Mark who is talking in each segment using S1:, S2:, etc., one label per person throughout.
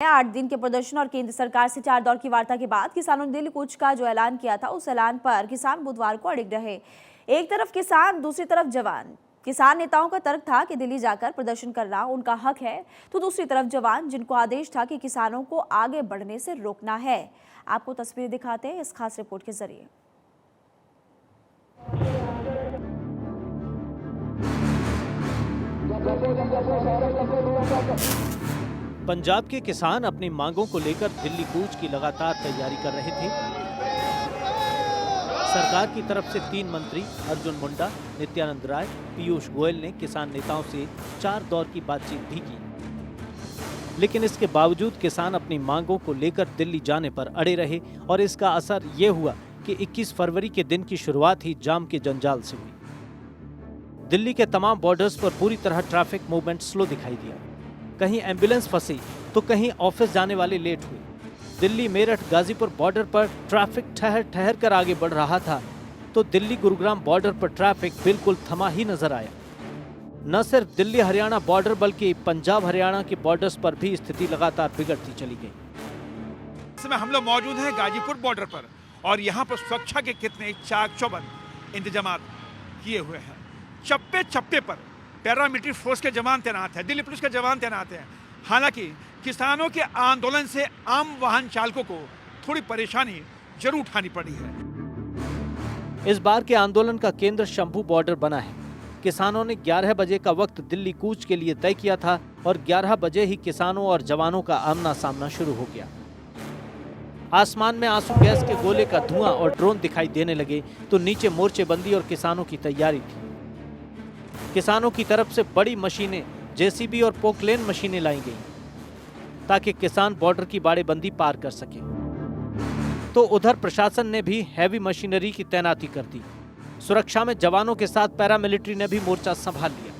S1: 8 दिन के प्रदर्शन और केंद्र सरकार से 4 दौर की वार्ता के बाद किसानों ने दिल्ली कूच का जो ऐलान किया था, उस ऐलान पर किसान बुधवार को अड़िग रहे। एक तरफ किसान, दूसरी तरफ जवान। किसान नेताओं का तर्क था कि दिल्ली जाकर प्रदर्शन करना उनका हक है, तो दूसरी तरफ जवान, जिनको आदेश था कि किसानों को आगे बढ़ने से रोकना है। आपको तस्वीरें दिखाते हैं इस खास रिपोर्ट के जरिए।
S2: पंजाब के किसान अपनी मांगों को लेकर दिल्ली कूच की लगातार तैयारी कर रहे थे। सरकार की तरफ से 3 मंत्री अर्जुन मुंडा, नित्यानंद राय, पीयूष गोयल ने किसान नेताओं से 4 दौर की बातचीत भी की, लेकिन इसके बावजूद किसान अपनी मांगों को लेकर दिल्ली जाने पर अड़े रहे और इसका असर ये हुआ कि 21 फरवरी के दिन की शुरुआत ही जाम के जंजाल से हुई। दिल्ली के तमाम बॉर्डर्स पर पूरी तरह ट्रैफिक मूवमेंट स्लो दिखाई दिया। कहीं एम्बुलेंस फंसी तो कहीं ऑफिस जाने वाले लेट हुए। दिल्ली मेरठ गाजीपुर बॉर्डर पर ट्रैफिक ठहर ठहर कर आगे बढ़ रहा था, तो दिल्ली गुरुग्राम बॉर्डर पर ट्रैफिक बिल्कुल थमा ही नजर आया। न सिर्फ दिल्ली हरियाणा बॉर्डर बल्कि पंजाब हरियाणा के बॉर्डर्स पर भी स्थिति लगातार बिगड़ती चली गई।
S3: इस समय हम लोग मौजूद हैं गाजीपुर बॉर्डर पर और यहाँ पर सुरक्षा के कितने चाक चौबंद इंतजाम किए हुए हैं। चप्पे चप्पे पर पैरामिलिट्री फोर्स के जवान तैनात हैं, दिल्ली पुलिस के जवान तैनात हैं। हालांकि किसानों के आंदोलन से आम वाहन चालकों को थोड़ी परेशानी जरूर उठानी पड़ी है।
S2: इस बार के आंदोलन का केंद्र शंभू बॉर्डर बना है। किसानों ने 11 बजे का वक्त दिल्ली कूच के लिए तय किया था और 11 बजे ही किसानों और जवानों का आमना सामना शुरू हो गया। आसमान में आंसू गैस के गोले का धुआं और ड्रोन दिखाई देने लगे तो नीचे मोर्चेबंदी और किसानों की तैयारी थी। किसानों की तरफ से बड़ी मशीनें, जेसीबी और पोकलेन मशीनें लाई गईं ताकि किसान बॉर्डर की बाड़ेबंदी पार कर सके। तो उधर प्रशासन ने भी हैवी मशीनरी की तैनाती कर दी। सुरक्षा में जवानों के साथ पैरामिलिट्री ने भी मोर्चा संभाल लिया।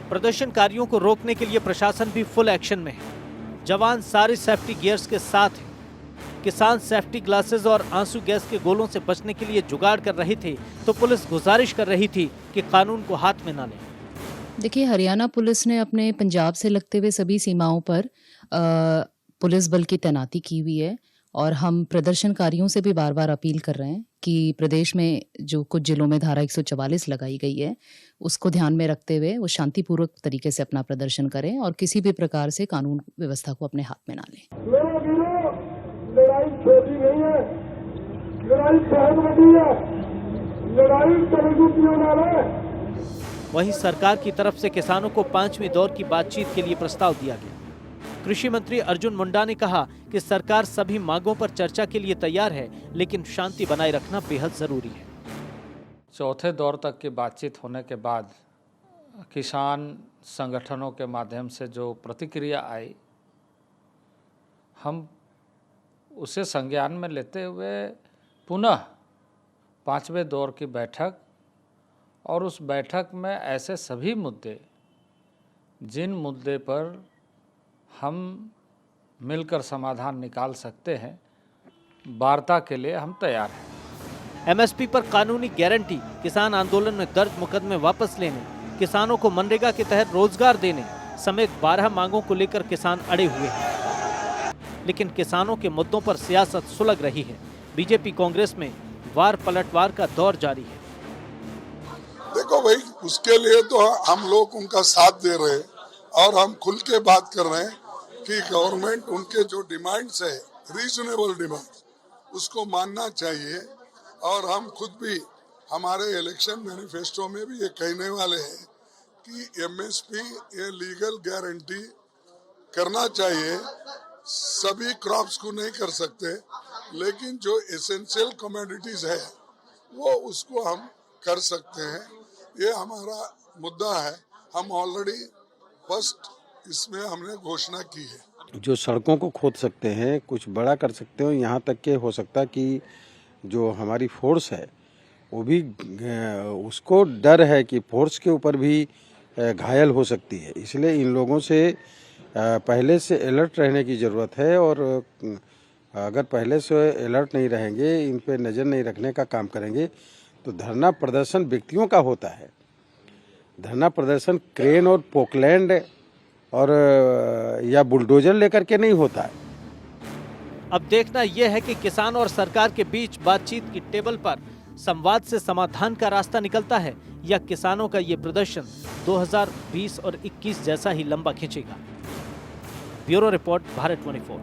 S2: प्रदर्शनकारियों को रोकने के लिए प्रशासन भी फुल एक्शन में है। जवान सारे सेफ्टी गियर्स के साथ हैं। किसान सेफ्टी ग्लासेस और आंसू गैस के गोलों से बचने के लिए जुगाड़ कर रहे थे, तो पुलिस गुजारिश कर रही थी कि कानून को हाथ में ना लें।
S4: देखिए, हरियाणा पुलिस ने अपने पंजाब से लगते हुए सभी सीमाओं पर पुलिस बल की तैनाती की हुई है और हम प्रदर्शनकारियों से भी बार बार अपील कर रहे हैं कि प्रदेश में जो कुछ जिलों में धारा 144 लगाई गई है, उसको ध्यान में रखते हुए वो शांतिपूर्वक तरीके से अपना प्रदर्शन करें और किसी भी प्रकार से कानून व्यवस्था को अपने हाथ में ना लें।
S5: लड़ाई छोटी नहीं है, लड़ाई बहुत बड़ी है, लड़ाई चलेगी।
S2: वहीं सरकार की तरफ से किसानों को 5वीं दौर की बातचीत के लिए प्रस्ताव दिया गया। कृषि मंत्री अर्जुन मुंडा ने कहा कि सरकार सभी मांगों पर चर्चा के लिए तैयार है, लेकिन शांति बनाए रखना बेहद जरूरी है।
S6: चौथे दौर तक की बातचीत होने के बाद किसान संगठनों के माध्यम से जो प्रतिक्रिया आई, हम उसे संज्ञान में लेते हुए पुनः 5वें दौर की बैठक और उस बैठक में ऐसे सभी मुद्दे, जिन मुद्दे पर हम मिलकर समाधान निकाल सकते हैं, वार्ता के लिए हम तैयार हैं।
S2: एमएसपी पर कानूनी गारंटी, किसान आंदोलन में दर्ज मुकदमे वापस लेने, किसानों को मनरेगा के तहत रोजगार देने समेत 12 मांगों को लेकर किसान अड़े हुए हैं। लेकिन किसानों के मुद्दों पर सियासत सुलग रही है। बीजेपी कांग्रेस में वार पलटवार का दौर जारी है।
S7: देखो भाई, उसके लिए तो हम लोग उनका साथ दे रहे हैं और हम खुल के बात कर रहे हैं कि गवर्नमेंट उनके जो डिमांड्स है, रीजनेबल डिमांड, उसको मानना चाहिए। और हम खुद भी हमारे इलेक्शन मैनिफेस्टो में भी ये कहने वाले हैं कि एमएसपी ये लीगल गारंटी करना चाहिए। सभी क्रॉप्स को नहीं कर सकते, लेकिन जो एसेंशियल कमोडिटीज है वो उसको हम कर सकते हैं। ये हमारा मुद्दा है। हम ऑलरेडी फर्स्ट इसमें हमने घोषणा की है।
S8: जो सड़कों को खोद सकते हैं, कुछ बड़ा कर सकते हो, यहाँ तक के हो सकता कि जो हमारी फोर्स है वो भी, उसको डर है कि फोर्स के ऊपर भी घायल हो सकती है। इसलिए इन लोगों से पहले से अलर्ट रहने की ज़रूरत है और अगर पहले से अलर्ट नहीं रहेंगे, इन पे नज़र नहीं रखने का काम करेंगे, तो धरना प्रदर्शन व्यक्तियों का होता है। धरना प्रदर्शन क्रेन और पोकलैंड और या बुलडोजर लेकर के नहीं होता है।
S2: अब देखना यह है कि किसान और सरकार के बीच बातचीत की टेबल पर संवाद से समाधान का रास्ता निकलता है या किसानों का ये प्रदर्शन 2020 और 21 जैसा ही लंबा खींचेगा। Bureau report, Bharat 24।